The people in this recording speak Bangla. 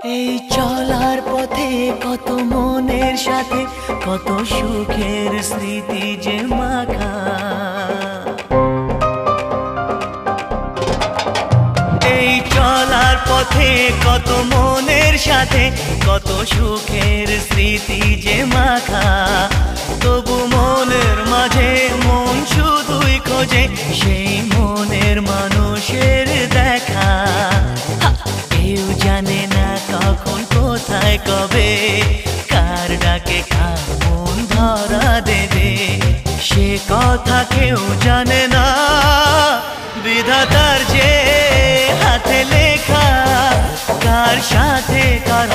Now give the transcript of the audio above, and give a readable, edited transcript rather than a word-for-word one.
এই চলার পথে কত মনের সাথে কত সুখের স্মৃতি যে মাখা। এই চলার পথে কত মনের সাথে কত সুখের স্মৃতি যে মাখা। তবু মনের মাঝে মন শুধুই খোঁজে সেই মনের মানুষের দেখা। কেউ জানে না কখন কোথায় কবে কার ডাকে কার মন ধরা দেবে, সে কথা কেউ জানে না। বিধাতার যে হাতে লেখা কার সাথে কার